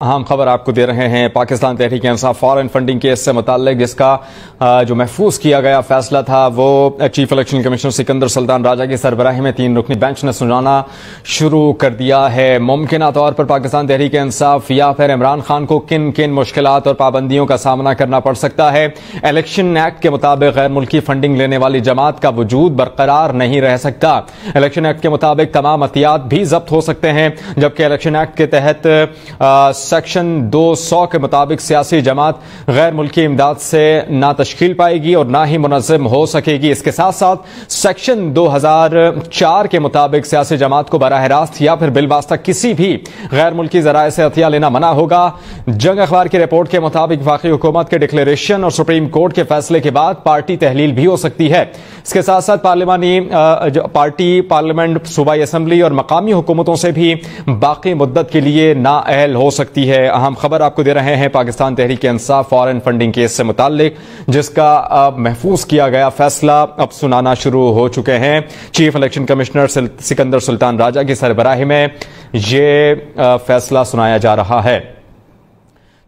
اہم خبر آپ کو دے رہے ہیں پاکستان تحریک انصاف فارن فنڈنگ کیس سے متعلق، جس کا جو محفوظ کیا گیا فیصلہ تھا وہ چیف الیکشن کمشنر سکندر سلطان راجہ کی سربراہی میں 3 رکنی بینچ نے سنانا شروع کر دیا ہے۔ ممکنہ طور پر پاکستان تحریک انصاف یا پھر عمران خان کو کن کن مشکلات اور پابندیوں کا سامنا کرنا پڑ سکتا ہے۔ الیکشن ایکٹ کے مطابق غیر ملکی فنڈنگ لینے والی جماعت کا وجود برقرار نہیں رہ سکتا۔ الیکشن ایکٹ کے مطابق تمام عطیات بھی ضبط ہو سکتے ہیں، جبکہ الیکشن ایکٹ کے تحت سیکشن 200 کے مطابق سیاسی جماعت غیر ملکی امداد سے نہ تشکیل پائے گی اور نہ ہی منظم ہو سکے گی۔ اس کے ساتھ ساتھ سیکشن 2004 کے مطابق سیاسی جماعت کو براہ راست یا پھر بالواسطہ کسی بھی غیر ملکی ذرائع سے عطیہ لینا منع ہوگا۔ جنگ اخبار کی رپورٹ کے مطابق وفاقی حکومت کے ڈکلیریشن اور سپریم کورٹ کے فیصلے کے بعد پارٹی تحلیل بھی ہو سکتی ہے۔ اس کے ساتھ ساتھ پارلیمنٹ صوبائی اسمبلی اور مقامی حکومتوں سے بھی باقی مدت کے لیے نااہل ہو سکتی ہے۔ اہم خبر آپ کو دے رہے ہیں پاکستان تحریک انصاف فارن فنڈنگ کیس سے متعلق، جس کا محفوظ کیا گیا فیصلہ اب سنانا شروع ہو چکے ہیں۔ چیف الیکشن کمشنر سکندر سلطان راجہ کی سربراہی میں یہ فیصلہ سنایا جا رہا ہے۔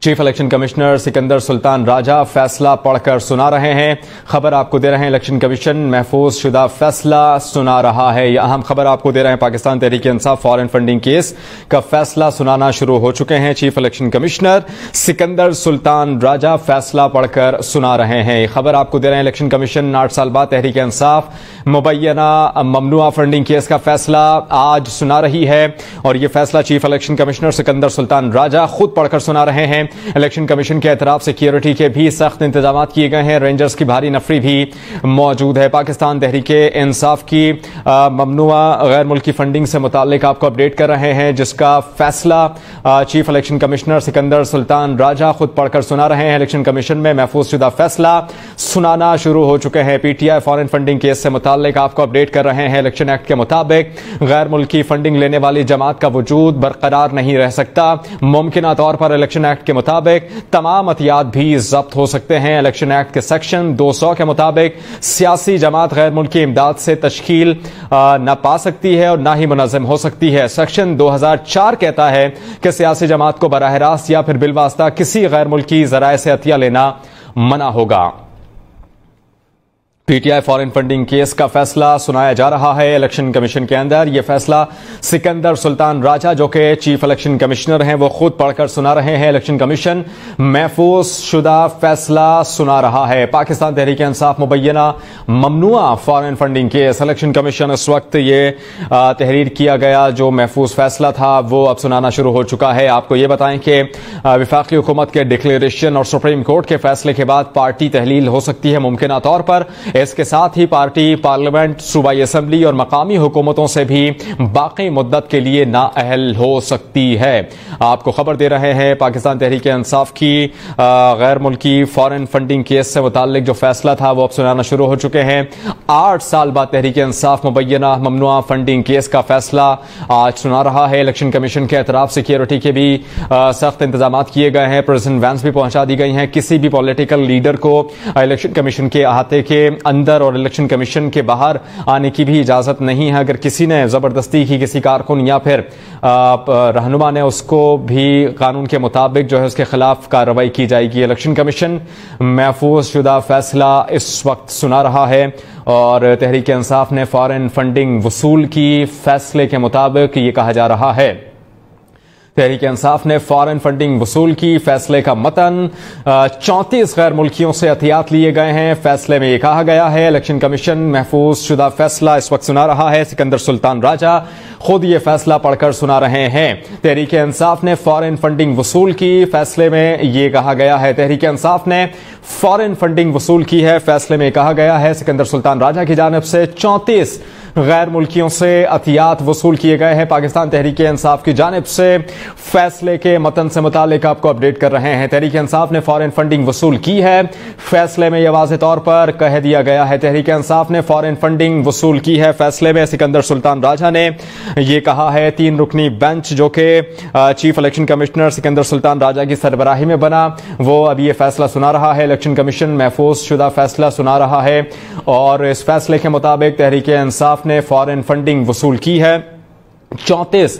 چیف الیکشن کمشنر سکندر سلطان راجہ فیصلہ پڑھ کر سنا رہے ہیں۔ خبر آپ کو دے رہے ہیں الیکشن کمیشن محفوظ شدہ فیصلہ سنا رہا ہے۔ یہ اہم خبر آپ کو دے رہے ہیں پاکستان تحریک انصاف فارن فنڈنگ کیس کا فیصلہ سنانا شروع ہو چکے ہیں۔ چیف الیکشن کمشنر سکندر سلطان راجہ فیصلہ پڑھ کر سنا رہے ہیں۔ یہ خبر آپ کو دے رہے ہیں الیکشن کمیشن 8 سال بعد تحریک انصاف مبینہ ممنوعہ فنڈنگ کیس کا فیصلہ آج سنا رہی ہے، اور یہ فیصلہ چیف الیکشن کمشنر سکندر سلطان راجہ خود پڑھ کر سنا رہے ہیں۔ الیکشن کمیشن کے اعتراف سیکیورٹی کے بھی سخت انتظامات کیے گئے ہیں، رینجرز کی بھاری نفری بھی موجود ہے۔ پاکستان تحریک انصاف کی ممنوعہ غیر ملکی فنڈنگ سے متعلق آپ کو اپڈیٹ کر رہے ہیں، جس کا فیصلہ چیف الیکشن کمشنر سکندر سلطان راجہ خود پڑھ کر سنا رہے ہیں۔ الیکشن کمیشن میں محفوظ شدہ فیصلہ سنانا شروع ہو چکے ہیں۔ P T I foreign funding case سے متعلق آپ کو اپڈیٹ کر رہے ہیں۔ الیکشن ایکٹ کے مطابق غیر ملکی فنڈنگ لینے والی جماعت کا وجود برقرار نہیں رہ سکتا۔ ممکنہ طور پر الیکشن ایکٹ کے مطابق تمام عطیات بھی ضبط ہو سکتے ہیں۔ الیکشن ایکٹ کے سیکشن 200 کے مطابق سیاسی جماعت غیر ملکی امداد سے تشکیل نہ پا سکتی ہے اور نہ ہی منظم ہو سکتی ہے۔ سیکشن 2004 کہتا ہے کہ سیاسی جماعت کو براہ راست یا پھر بالواسطہ کسی غیر ملکی ذرائع سے عطیہ لینا منع ہوگا۔ P T I foreign funding case کا فیصلہ سنایا جا رہا ہے الیکشن کمیشن کے اندر۔ یہ فیصلہ سکندر سلطان راجہ جو کہ چیف الیکشن کمشنر ہیں وہ خود پڑھ کر سنا رہے ہیں۔ الیکشن کمیشن محفوظ شدہ فیصلہ سنا رہا ہے۔ پاکستان تحریک انصاف مبینہ ممنوعہ foreign funding case, election commission اس وقت یہ تحریر کیا گیا جو محفوظ فیصلہ تھا وہ اب سنانا شروع ہو چکا ہے۔ آپ کو یہ بتائیں کہ وفاقی حکومت کے ڈکلیریشن اور سپریم کورٹ کے فیصلے کے بعد پارٹی تحلیل ہو سکتی ہے ممکنہ طور پر۔ اس کے ساتھ ہی پارٹی پارلیمنٹ صوبائی اسمبلی اور مقامی حکومتوں سے بھی باقی مدت کے لیے نااہل ہو سکتی ہے۔ آپ کو خبر دے رہے ہیں پاکستان تحریک انصاف کی غیر ملکی فارن فنڈنگ کیس سے متعلق جو فیصلہ تھا وہ اب سنانا شروع ہو چکے ہیں۔ 8 سال بعد تحریک انصاف مبینہ ممنوعہ فنڈنگ کیس کا فیصلہ آج سنا رہا ہے۔ الیکشن کمیشن کے اعتراف سیکیورٹی کے بھی سخت انتظامات کیے گئے ہیں، پریزنٹ وینس بھی پہنچا دی گئی ہیں۔ کسی بھی پولیٹیکل لیڈر کو الیکشن کمیشن کے احاطے کے اندر اور الیکشن کمیشن کے باہر آنے کی بھی اجازت نہیں ہے۔ اگر کسی نے زبردستی کی کسی کارکن یا پھر رہنما نے، اس کو بھی قانون کے مطابق جو ہے اس کے خلاف کارروائی کی جائے گی۔ الیکشن کمیشن محفوظ شدہ فیصلہ اس وقت سنا رہا ہے، اور تحریک انصاف نے فارن فنڈنگ وصول کی فیصلے کے مطابق یہ کہا جا رہا ہے۔ تحریک انصاف نے فارن فنڈنگ وصول کی فیصلے کا متن 34 غیر ملکیوں سے عطیات لیے گئے ہیں۔ فیصلے میں یہ کہا گیا ہے الیکشن کمیشن محفوظ شدہ فیصلہ اس وقت سنا رہا ہے۔ سکندر سلطان راجہ خود یہ فیصلہ پڑھ کر سنا رہے ہیں۔ تحریک انصاف نے فارن فنڈنگ وصول کی فیصلے میں یہ کہا گیا ہے۔ تحریک انصاف نے فارن فنڈنگ وصول کی ہے، فیصلے میں کہا گیا ہے سکندر سلطان راجہ کی جانب سے 34 غیر ملکیوں سے عطیات وصول کیے گئے ہیں۔ پاکستان تحریک انصاف کی جانب سے فیصلے کے متن سے متعلق آپ کو اپڈیٹ کر رہے ہیں۔ تحریک انصاف نے فارن فنڈنگ وصول کی ہے، فیصلے میں یہ واضح طور پر کہہ دیا گیا ہے تحریک انصاف نے فارن فنڈنگ وصول کی ہے۔ فیصلے میں سکندر سلطان راجہ نے یہ کہا ہے۔ 3 رکنی بینچ جو کہ چیف الیکشن کمشنر سکندر سلطان راجہ کی سربراہی میں بنا، وہ اب یہ فیصلہ سنا رہا ہے۔ الیکشن کمیشن محفوظ شدہ فیصلہ سنا رہا ہے، اور اس فیصلے کے مطابق تحریک انصاف نے فارن فنڈنگ وصول کی ہے۔ 34